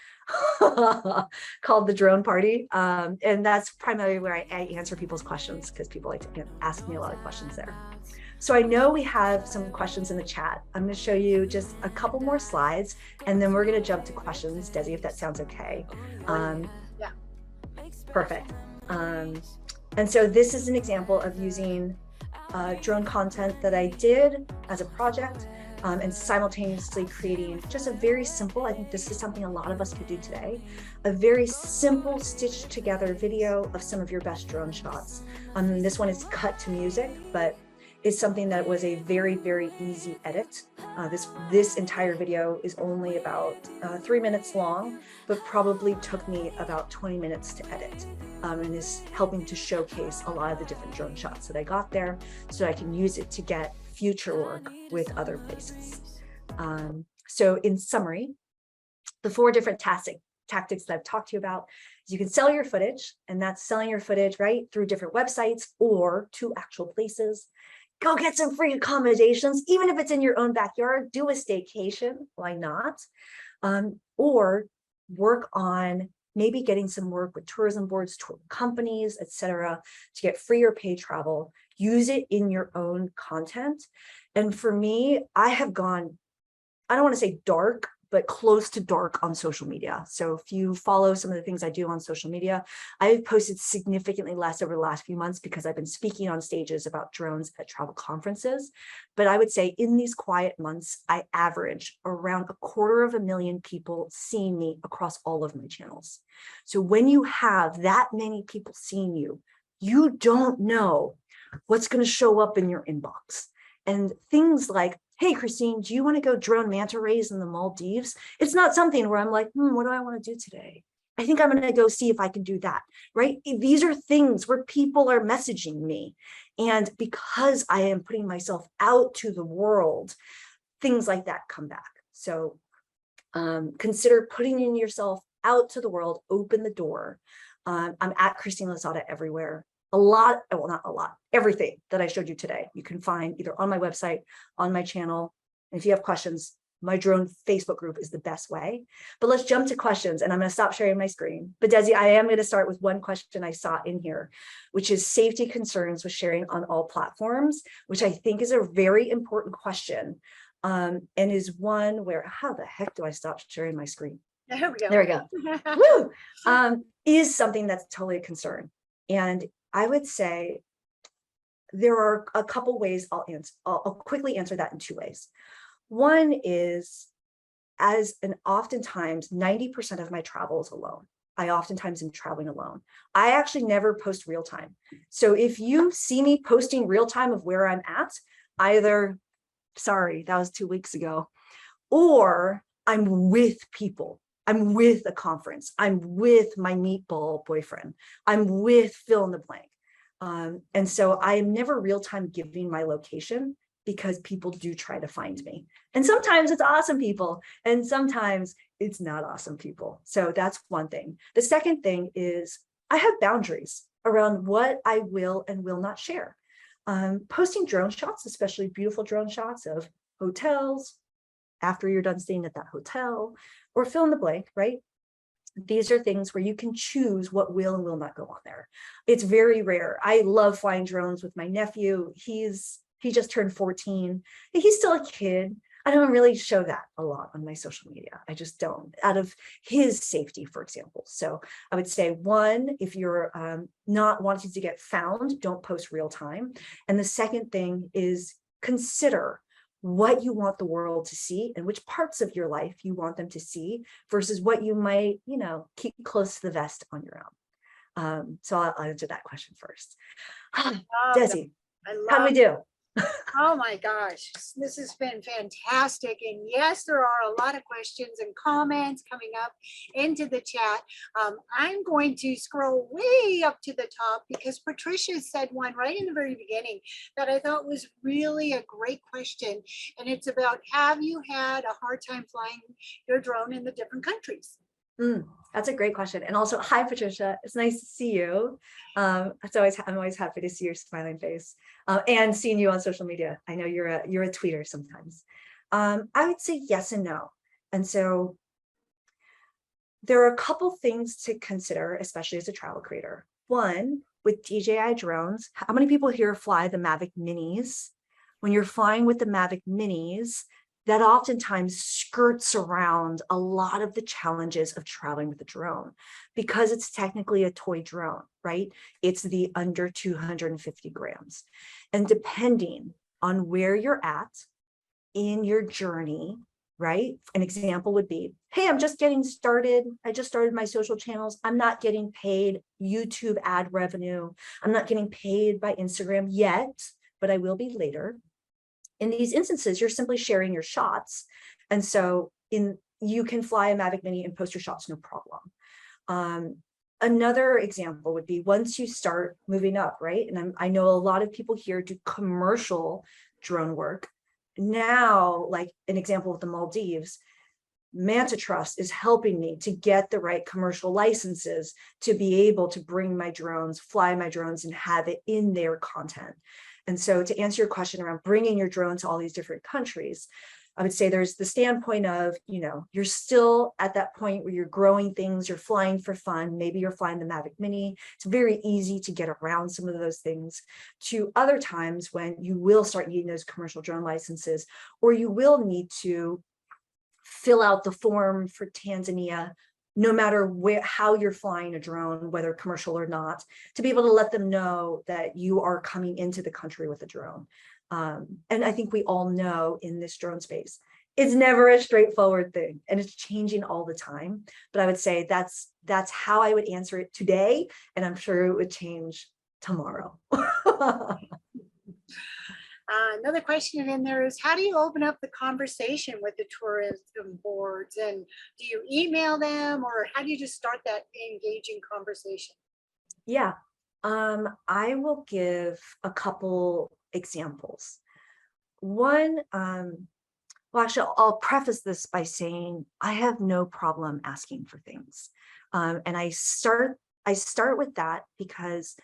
and that's primarily where I answer people's questions because people like to ask me a lot of questions there. So I know we have some questions in the chat. I'm going to show you just a couple more slides, and then we're going to jump to questions, Desi, if that sounds okay. Yeah. Perfect. And so this is an example of using drone content that I did as a project, and simultaneously creating just a very simple, I think this is something a lot of us could do today, a very simple stitched together video of some of your best drone shots. This one is cut to music, but it's something that was a very, very easy edit. This entire video is only about 3 minutes long, but probably took me about 20 minutes to edit, and is helping to showcase a lot of the different drone shots that I got there so I can use it to get future work with other places. So in summary, the 4 different tactics that I've talked to you about is you can sell your footage, and that's selling your footage, right, through different websites or to actual places. Go get some free accommodations, even if it's in your own backyard, do a staycation, why not? Or work on maybe getting some work with tourism boards, tour companies, etc., to get free or paid travel. Use it in your own content. And for me, I have gone, I don't want to say dark, but close to dark on social media. So if you follow some of the things I do on social media, I've posted significantly less over the last few months because I've been speaking on stages about drones at travel conferences. But I would say in these quiet months, I average around 250,000 people seeing me across all of my channels. So when you have that many people seeing you, you don't know what's going to show up in your inbox. And things like, hey, Christine, do you want to go drone manta rays in the Maldives? It's not something where I'm like, what do I want to do today? I think I'm going to go see if I can do that, right? These are things where people are messaging me. And because I am putting myself out to the world, things like that come back. So consider putting in yourself out to the world, open the door. I'm at Christine Lozada everywhere. A lot, well, not a lot, everything that I showed you today, you can find either on my website, on my channel. And if you have questions, my drone Facebook group is the best way. But let's jump to questions, and I'm going to stop sharing my screen. But Desi, I am going to start with one question I saw in here, which is safety concerns with sharing on all platforms, which I think is a very important question, and is one where, how the heck do I stop sharing my screen? There we go. There we go. Woo! Is something that's totally a concern. And I would say there are a couple ways I'll quickly answer that in 2 ways. One is, oftentimes 90% of my travel is alone. I oftentimes am traveling alone. I actually never post real time. So if you see me posting real time of where I'm at, either, sorry, that was 2 weeks ago, or I'm with people. I'm with a conference. I'm with my meatball boyfriend. I'm with fill in the blank. And so I am never real time giving my location because people do try to find me. And sometimes it's awesome people, and sometimes it's not awesome people. So that's one thing. The second thing is I have boundaries around what I will and will not share. Posting drone shots, especially beautiful drone shots of hotels, after you're done staying at that hotel, or fill in the blank, right? These are things where you can choose what will and will not go on there. It's very rare. I love flying drones with my nephew. He just turned 14. He's still a kid. I don't really show that a lot on my social media. I just don't, out of his safety, for example. So I would say, one, if you're not wanting to get found, don't post real time. And the second thing is consider what you want the world to see and which parts of your life you want them to see versus what you might, keep close to the vest on your own. So I'll answer that question first. Desi, how do we do? Oh my gosh, this has been fantastic. And yes, there are a lot of questions and comments coming up into the chat. I'm going to scroll way up to the top because Patricia said one right in the very beginning that I thought was really a great question. And it's about, have you had a hard time flying your drone in the different countries? That's a great question. And also, hi, Patricia. It's nice to see you. I'm always happy to see your smiling face and seeing you on social media. I know you're a tweeter sometimes. I would say yes and no. And so there are a couple things to consider, especially as a travel creator. One, with DJI drones, how many people here fly the Mavic Minis? When you're flying with the Mavic Minis, that oftentimes skirts around a lot of the challenges of traveling with a drone because it's technically a toy drone, right? It's the under 250 grams. And depending on where you're at in your journey, right? An example would be, hey, I'm just getting started. I just started my social channels. I'm not getting paid YouTube ad revenue. I'm not getting paid by Instagram yet, but I will be later. In these instances, you're simply sharing your shots. And so you can fly a Mavic Mini and post your shots, no problem. Another example would be once you start moving up, right? And I know a lot of people here do commercial drone work. Now, like an example of the Maldives, Manta Trust is helping me to get the right commercial licenses to be able to bring my drones, fly my drones, and have it in their content. And so to answer your question around bringing your drone to all these different countries, I would say there's the standpoint of, you're still at that point where you're growing things, you're flying for fun. Maybe you're flying the Mavic Mini. It's very easy to get around some of those things, to other times when you will start needing those commercial drone licenses, or you will need to fill out the form for Tanzania, no matter how you're flying a drone, whether commercial or not, to be able to let them know that you are coming into the country with a drone. And I think we all know in this drone space, it's never a straightforward thing, and it's changing all the time. But I would say that's how I would answer it today, and I'm sure it would change tomorrow. Another question in there is, how do you open up the conversation with the tourism boards? And do you email them, or how do you just start that engaging conversation? Yeah, I will give a couple examples. One, well, actually, I'll preface this by saying I have no problem asking for things. And I start with that because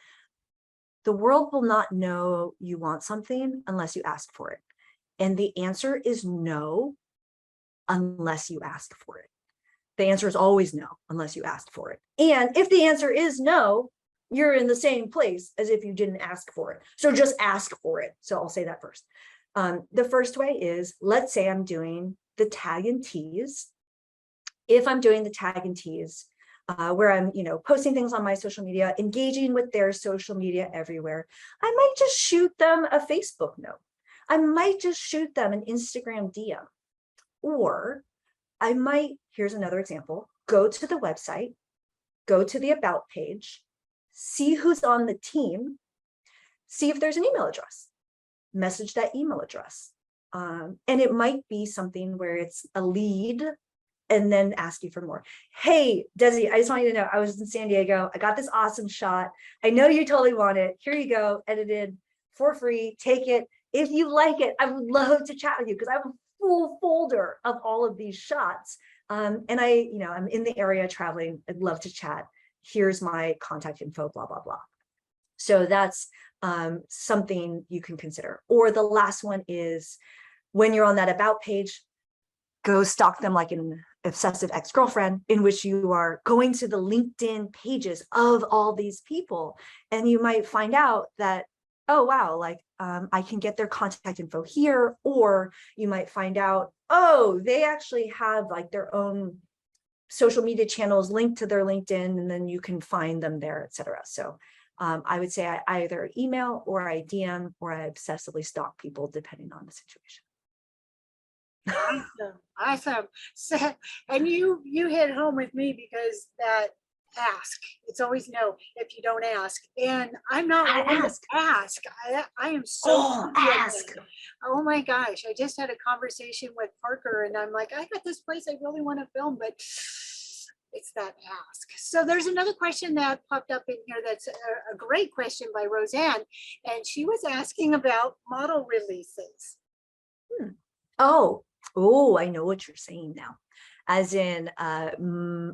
the world will not know you want something unless you ask for it. And the answer is no, unless you ask for it. The answer is always no, unless you ask for it. And if the answer is no, you're in the same place as if you didn't ask for it. So just ask for it. So I'll say that first. The first way is, let's say I'm doing the tag and tease. If I'm doing the tag and tease, where I'm, posting things on my social media, engaging with their social media everywhere, I might just shoot them a Facebook note. I might just shoot them an Instagram DM. Or I might, here's another example, go to the website, go to the about page, see who's on the team, see if there's an email address, message that email address. And it might be something where it's a lead and then ask you for more. Hey, Desi, I just want you to know, I was in San Diego. I got this awesome shot. I know you totally want it. Here you go, edited for free. Take it. If you like it, I would love to chat with you because I have a full folder of all of these shots. And I'm in the area traveling. I'd love to chat. Here's my contact info, blah, blah, blah. So that's something you can consider. Or the last one is when you're on that about page, go stalk them like an obsessive ex-girlfriend, in which you are going to the LinkedIn pages of all these people. And you might find out that, oh, wow, like I can get their contact info here. Or you might find out, oh, they actually have like their own social media channels linked to their LinkedIn, and then you can find them there, etc. So I would say I either email or I DM or I obsessively stalk people depending on the situation. Awesome. So, and you hit home with me because that ask, it's always no if you don't ask. And I'm not one to ask. I am so ask. Oh my gosh. I just had a conversation with Parker and I'm like, I got this place I really want to film, but it's that ask. So there's another question that popped up in here that's a great question by Roseanne. And she was asking about model releases. Oh, I know what you're saying now. as in, actually,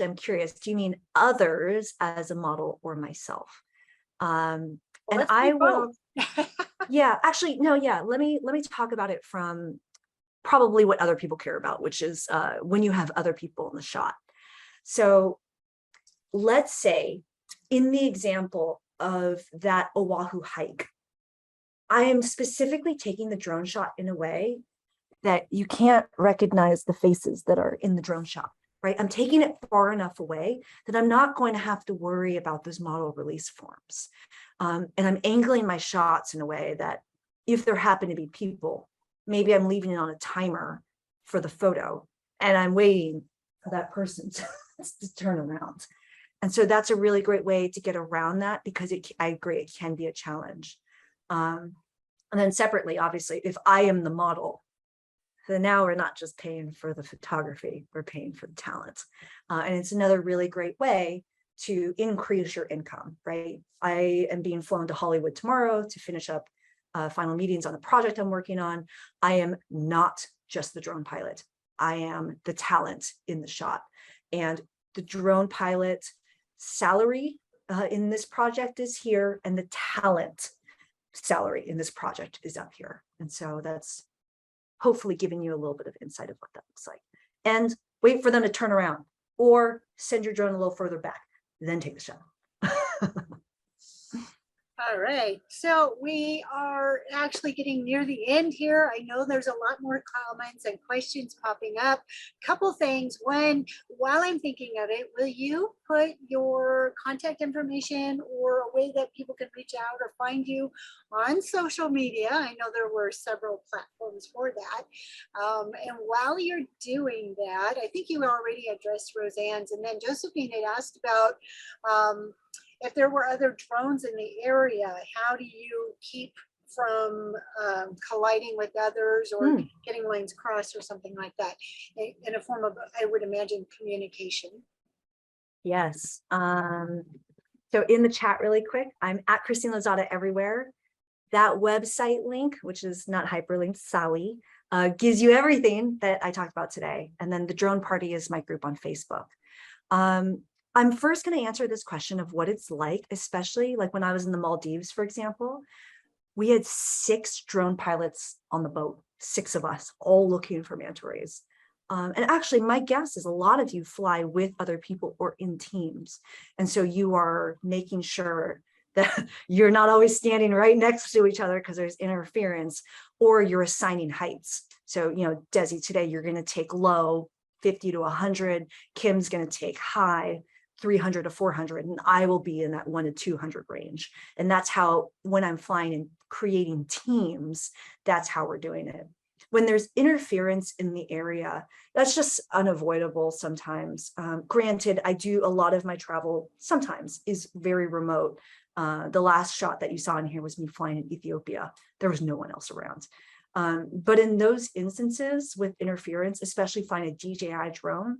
I'm curious, do you mean others as a model or myself? And Let's I do will, both. yeah, actually, no, yeah, let me talk about it from probably what other people care about, which is when you have other people in the shot. So let's say in the example of that Oahu hike, I am specifically taking the drone shot in a way that you can't recognize the faces that are in the drone shot, right? I'm taking it far enough away that I'm not going to have to worry about those model release forms. And I'm angling my shots in a way that if there happen to be people, maybe I'm leaving it on a timer for the photo and I'm waiting for that person to turn around. And so that's a really great way to get around that, because I agree, it can be a challenge. And then separately, obviously, if I am the model, then now we're not just paying for the photography, we're paying for the talent. And it's another really great way to increase your income, right? I am being flown to Hollywood tomorrow to finish up final meetings on the project I'm working on. I am not just the drone pilot. I am the talent in the shot. And the drone pilot salary in this project is here, and the talent salary in this project is up here. And so that's hopefully giving you a little bit of insight of what that looks like. And wait for them to turn around, or send your drone a little further back, then take the shot. All right, so we are actually getting near the end here. I know there's a lot more comments and questions popping up. Couple things. One, while I'm thinking of it, will you put your contact information or a way that people can reach out or find you on social media? I know there were several platforms for that. And while you're doing that, I think you already addressed Roseanne's, and then Josephine had asked about if there were other drones in the area, how do you keep from colliding with others or getting lanes crossed or something like that, in a form of, I would imagine, communication? Yes. So in the chat really quick, I'm at Christine Lozada everywhere. That website link, which is not hyperlinked, Sally, gives you everything that I talked about today. And then the drone party is my group on Facebook. I'm first going to answer this question of what it's like, especially like when I was in the Maldives, for example. We had 6 drone pilots on the boat, 6 of us, all looking for manta rays. And actually, my guess is a lot of you fly with other people or in teams. And so you are making sure that you're not always standing right next to each other because there's interference, or you're assigning heights. So, you know, Desi, today you're going to take low, 50 to 100. Kim's going to take high, 300 to 400, and I will be in that 1 to 200 range. And that's how, when I'm flying and creating teams, that's how we're doing it. When there's interference in the area, that's just unavoidable sometimes. Granted, I do a lot of my travel sometimes is very remote. The last shot that you saw in here was me flying in Ethiopia. There was no one else around. But in those instances with interference, especially flying a DJI drone,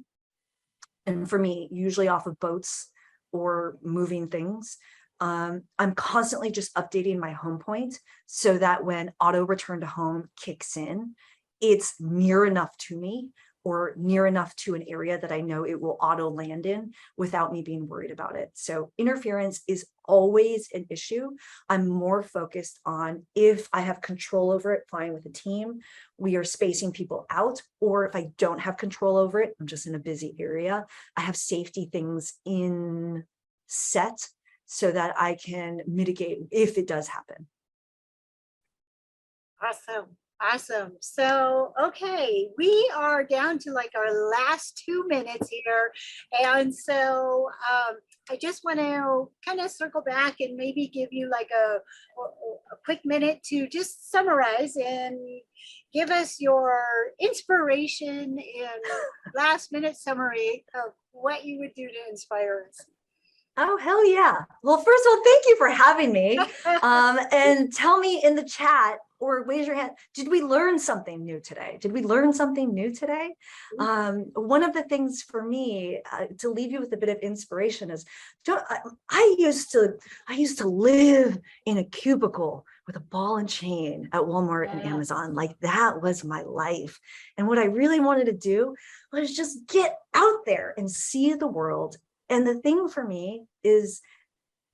and for me, usually off of boats or moving things, I'm constantly just updating my home point so that when auto return to home kicks in, it's near enough to me or near enough to an area that I know it will auto land in without me being worried about it. So interference is always an issue. I'm more focused on if I have control over it, flying with a team, we are spacing people out, or if I don't have control over it, I'm just in a busy area, I have safety things in set so that I can mitigate if it does happen. Awesome. Awesome. So, okay, we are down to like our last 2 minutes here. And so I just want to kind of circle back and maybe give you like a quick minute to just summarize and give us your inspiration and last minute summary of what you would do to inspire us. Oh, hell yeah. Well, first of all, thank you for having me. And tell me in the chat or raise your hand, did we learn something new today? Did we learn something new today? One of the things for me to leave you with a bit of inspiration is, I used to live in a cubicle with a ball and chain at Walmart and Yes. Amazon. Like that was my life. And what I really wanted to do was just get out there and see the world. And the thing for me is,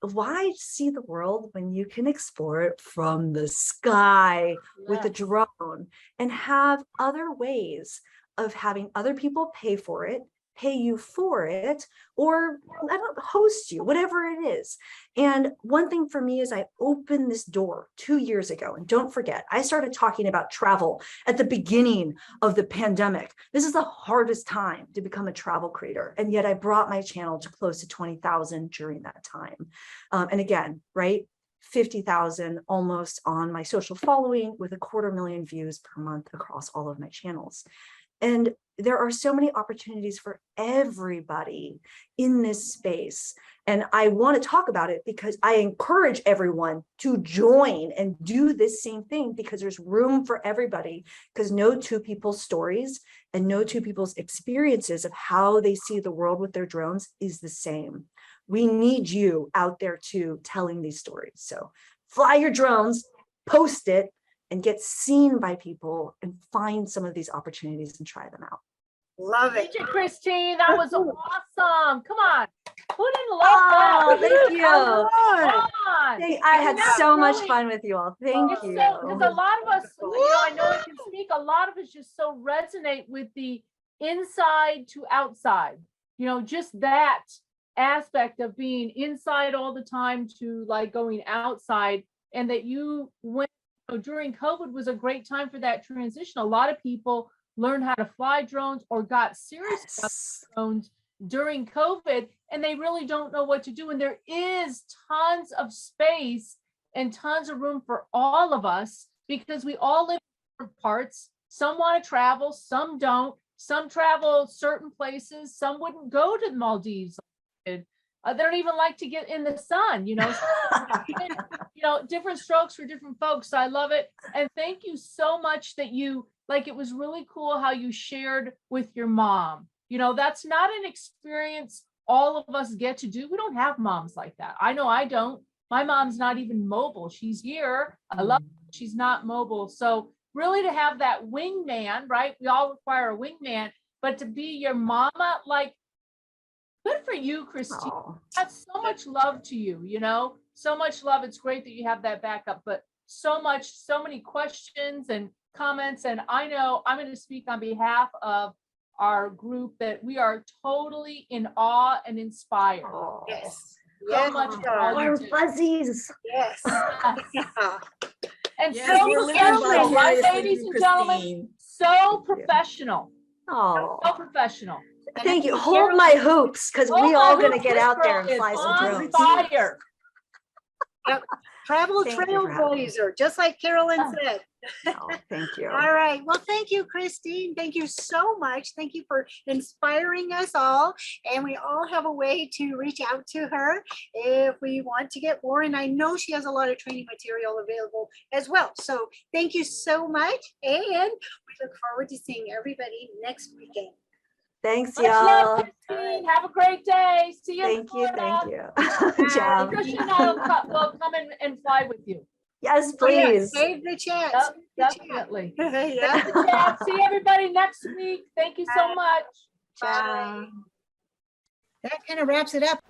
why see the world when you can explore it from the sky with a Yes. drone and have other ways of having other people pay for it, pay you for it, or I don't host you, whatever it is. And one thing for me is I opened this door 2 years ago. And don't forget, I started talking about travel at the beginning of the pandemic. This is the hardest time to become a travel creator. And yet I brought my channel to close to 20,000 during that time. And again, right? 50,000 almost on my social following with 250,000 views per month across all of my channels. And there are so many opportunities for everybody in this space. And I want to talk about it because I encourage everyone to join and do this same thing, because there's room for everybody, because no two people's stories and no two people's experiences of how they see the world with their drones is the same. We need you out there too, telling these stories. So fly your drones, post it, and get seen by people and find some of these opportunities and try them out. Love it. Thank you, Christine. That was awesome. Come on. Put in the Oh, love. thank you. Come on. I had Yeah, so much really. fun with you all. Thank It's you. so, because a lot of us, I know I can speak, a lot of us just so resonate with the inside to outside, just that aspect of being inside all the time to like going outside, and that you went, during COVID was a great time for that transition. A lot of people learned how to fly drones or got serious about drones during COVID, and they really don't know what to do. And there is tons of space and tons of room for all of us, because we all live in different parts. Some want to travel, some don't. Some travel certain places. Some wouldn't go to the Maldives. They don't even like to get in the sun, different strokes for different folks. So I love it. And thank you so much that it was really cool how you shared with your mom. That's not an experience all of us get to do. We don't have moms like that. I know I don't. My mom's not even mobile. She's here. I love her. She's not mobile. So really to have that wingman, right? We all require a wingman, but to be your mama, good for you, Christine. That's so much love to you, so much love. It's great that you have that backup, but so many questions and comments. And I know I'm going to speak on behalf of our group that we are totally in awe and inspired. Yes. So much for all you Warm do. fuzzies. Yes. Yes. And Yes, so we're living professional, right, vicariously ladies through and gentlemen? Christine. So professional. Oh, So professional. thank you. Hold my hoops, because Oh, we my all gonna hoops, get this out there girl and is fly some on drones. fire. Travel Thank you for having me. trailblazer, just like Carolyn said. Oh, thank you. All right. Well, thank you, Christine. Thank you so much. Thank you for inspiring us all. And we all have a way to reach out to her if we want to get more. And I know she has a lot of training material available as well. So thank you so much. And we look forward to seeing everybody next weekend. Thanks, Much y'all. love, Christine. Have a great day. See you. Thank you. Thank you. And Ciao. Christian and I will come and fly with you. Yes, Oh, yeah, please. save the chat. Yep, Save the chat. definitely. Yeah. Yeah, see everybody next week. Thank you so much. Ciao. That kind of wraps it up.